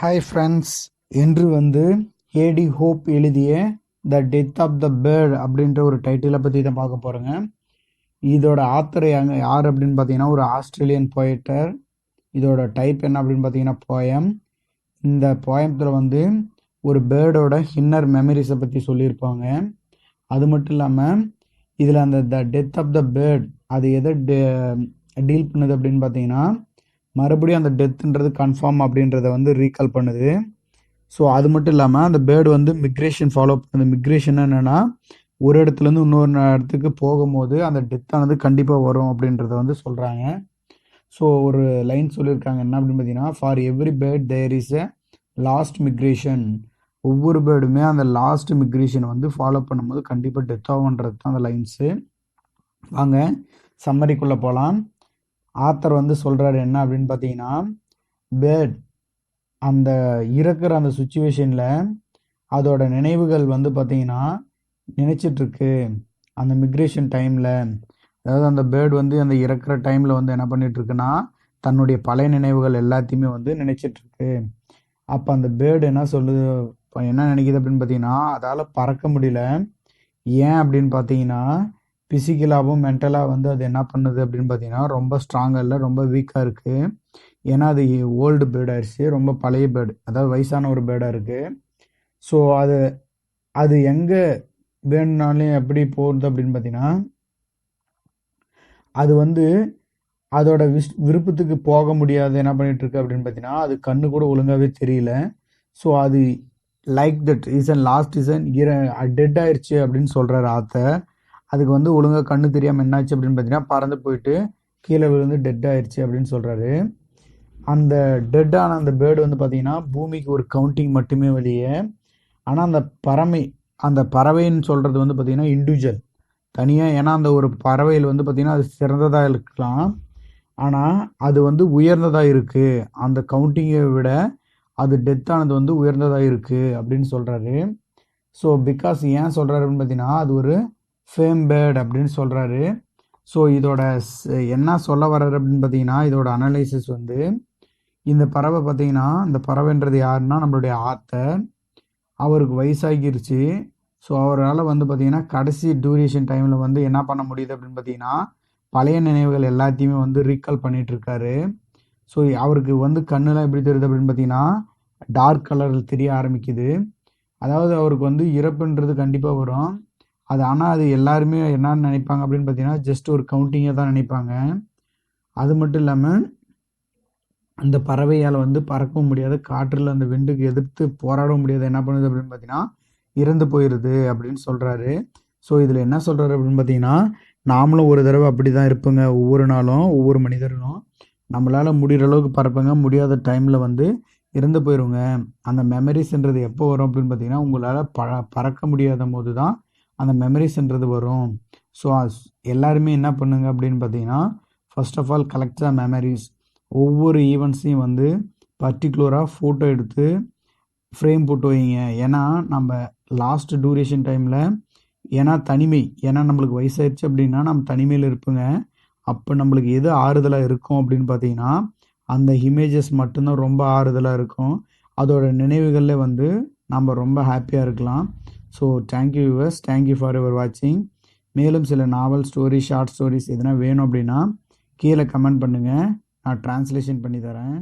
Hi friends, இன்று A D Hope எழுதிய the death of the bird அப்படின்ற ஒரு டைட்டிலை பற்றி தான் பார்க்க போகிறேங்க. இதோட ஆத்தர் யார் அப்படின்னு பார்த்தீங்கன்னா ஒரு ஆஸ்திரேலியன் போயட்டர். இதோட டைப் என்ன அப்படின்னு பார்த்தீங்கன்னா போயம். இந்த போயத்தில் ஒரு பேர்டோட இன்னர் மெமரிஸை பற்றி சொல்லியிருப்பாங்க. அது மட்டும் இல்லாமல் இதில் அந்த the death of the bird அது எதை டீல் பண்ணுது அப்படின்னு பார்த்தீங்கன்னா மறுபடியும் அந்த டெத்துன்றது கன்ஃபார்ம் அப்படின்றத ரீகால் பண்ணுது. ஸோ அது மட்டும் இல்லாமல் அந்த பேர்டு மிக்ரேஷன் ஃபாலோ பண்ணுது. மிக்ரேஷன் என்னென்னா ஒரு இடத்துலேருந்து இன்னொரு இடத்துக்கு போகும்போது அந்த டெத்தானது கண்டிப்பாக வரும் அப்படின்றத சொல்கிறாங்க. ஸோ ஒரு லைன் சொல்லியிருக்காங்க என்ன அப்படின்னு பார்த்தீங்கன்னா, for every bird there is a last migration. ஒவ்வொரு பேர்டுமே அந்த லாஸ்ட் மிக்ரேஷன் ஃபாலோ பண்ணும்போது கண்டிப்பாக டெத் ஆகுன்றது தான் அந்த லைன்ஸு. வாங்க சம்மரிக்குள்ளே போகலாம். ஆத்தர் சொல்கிறாரு என்ன அப்படின்னு பார்த்தீங்கன்னா, பேர்ட் அந்த இறக்குற அந்த சுச்சுவேஷனில் அதோட நினைவுகள் பார்த்தீங்கன்னா நினச்சிட்ருக்கு. அந்த மிக்ரேஷன் டைமில், அதாவது அந்த பேர்டு அந்த இறக்குற டைமில் என்ன பண்ணிகிட்ருக்குன்னா தன்னுடைய பழைய நினைவுகள் எல்லாத்தையுமே நினச்சிட்ருக்கு. அப்போ அந்த பேர்டு என்ன சொல்லுது, என்ன நினைக்கிது அப்படின்னு பார்த்தீங்கன்னா, அதால் பறக்க முடியல. ஏன் அப்படின்னு பார்த்தீங்கன்னா ஃபிசிக்கலாகவும் மென்டலாக அது என்ன பண்ணுது அப்படின்னு பார்த்தீங்கன்னா ரொம்ப ஸ்ட்ராங்காக இல்லை, ரொம்ப வீக்காக இருக்குது. ஏன்னா அது ஓல்டு பேர்ட் ஆயிடுச்சு, ரொம்ப பழைய பேர்டு, அதாவது வயசான ஒரு பேர்டாக இருக்குது. ஸோ அது அது எங்கே வேணுனாலும் எப்படி போகுது அப்படின்னு பார்த்தீங்கன்னா அது அதோட விருப்பத்துக்கு போக முடியாது. என்ன பண்ணிட்டு இருக்கு அப்படின்னு பார்த்தீங்கன்னா அது கண்ணு கூட ஒழுங்காகவே தெரியல. ஸோ அது like that reason last reason dead ஆயிடுச்சு அப்படின்னு சொல்கிறார் ஆத்தர். அதுக்கு ஒழுங்காக கண்ணு தெரியாமல் என்னாச்சு அப்படின்னு பார்த்தீங்கன்னா பறந்து போயிட்டு கீழே விழுந்து டெட் ஆயிடுச்சு அப்படின்னு சொல்கிறாரு. அந்த டெட்டான அந்த பேர்டு பார்த்தீங்கன்னா பூமிக்கு ஒரு கவுண்டிங் மட்டுமே வெளியே. ஆனால் அந்த பறவைன்னு சொல்கிறது பார்த்தீங்கன்னா இண்டிவிஜுவல் தனியாக. ஏன்னா அந்த ஒரு பறவையில் பார்த்தீங்கன்னா அது சிறந்ததாக இருக்கலாம், ஆனால் அது உயர்ந்ததாக இருக்குது. அந்த கவுண்டிங்கை விட அது டெத்தானது உயர்ந்ததாக இருக்குது அப்படின்னு சொல்கிறாரு. ஸோ பிகாஸ் ஏன் சொல்கிறாரு அப்படின்னு பார்த்தீங்கன்னா அது ஒரு ஃபேம் பேர்ட் அப்படின்னு சொல்கிறாரு. ஸோ இதோட என்ன சொல்ல வர்றாரு அப்படின்னு பார்த்தீங்கன்னா இதோட அனலைசிஸ் இந்த பறவை பார்த்தீங்கன்னா இந்த பறவைன்றது யாருன்னா நம்மளுடைய ஆத்தர். அவருக்கு வயசாகிருச்சு. ஸோ அவரால் பார்த்தீங்கன்னா கடைசி டியூரேஷன் டைமில் என்ன பண்ண முடியுது அப்படின்னு பார்த்தீங்கன்னா பழைய நினைவுகள் எல்லாத்தையுமே ரீகால் பண்ணிகிட்ருக்காரு. ஸோ அவருக்கு கண்ணெலாம் எப்படி தெரியுது அப்படின்னு பார்த்தீங்கன்னா டார்க் கலரில் தெரிய ஆரம்பிக்குது. அதாவது அவருக்கு இறப்புன்றது கண்டிப்பாக வரும். ஆனால் அது எல்லாருமே என்னன்னு நினைப்பாங்க அப்படின்னு பார்த்தீங்கன்னா ஜஸ்ட் ஒரு கவுண்டிங்கை தான் நினைப்பாங்க. அது மட்டும் இல்லாமல் அந்த பறவையால் பறக்கவும் முடியாது, காற்றில் அந்த விண்டுக்கு எதிர்த்து போராடவும் முடியாது. என்ன பண்ணுது அப்படின்னு பார்த்தீங்கன்னா இறந்து போயிடுது அப்படின்னு சொல்கிறாரு. ஸோ இதில் என்ன சொல்கிறாரு அப்படின்னு பார்த்தீங்கன்னா நாமளும் ஒரு தடவை அப்படி தான் இருப்போங்க. ஒவ்வொரு நாளும் ஒவ்வொரு மனிதர்களும் நம்மளால் முடிகிற அளவுக்கு பறப்பங்க, முடியாத டைமில் இறந்து போயிடுங்க. அந்த மெமரிஸ்ன்றது எப்போ வரும் அப்படின்னு பார்த்தீங்கன்னா உங்களால் பறக்க முடியாத போது தான் அந்த மெமரிஸ்ன்றது வரும். ஸோ எல்லாருமே என்ன பண்ணுங்க அப்படின்னு பார்த்தீங்கன்னா first of all collect the memories. ஒவ்வொரு ஈவெண்ட்ஸையும் பர்டிகுலராக ஃபோட்டோ எடுத்து ஃப்ரேம் போட்டு வைங்க. ஏன்னா நம்ம லாஸ்ட் டூரேஷன் டைமில் ஏன்னா நம்மளுக்கு வயசாயிடுச்சு அப்படின்னா நம்ம தனிமையில் இருப்போங்க. அப்போ நம்மளுக்கு எது ஆறுதலாக இருக்கும் அப்படின்னு பார்த்தீங்கன்னா அந்த இமேஜஸ் மட்டும்தான் ரொம்ப ஆறுதலாக இருக்கும். அதோட நினைவுகளில் நம்ம ரொம்ப ஹாப்பியாக இருக்கலாம். So thank you viewers, thank you for your வாட்சிங். மேலும் சில நாவல் ஸ்டோரி, ஷார்ட் ஸ்டோரிஸ் எதனா வேணும் அப்படின்னா கீழே கமெண்ட் பண்ணுங்கள், நான் ட்ரான்ஸ்லேஷன் பண்ணி தரேன்.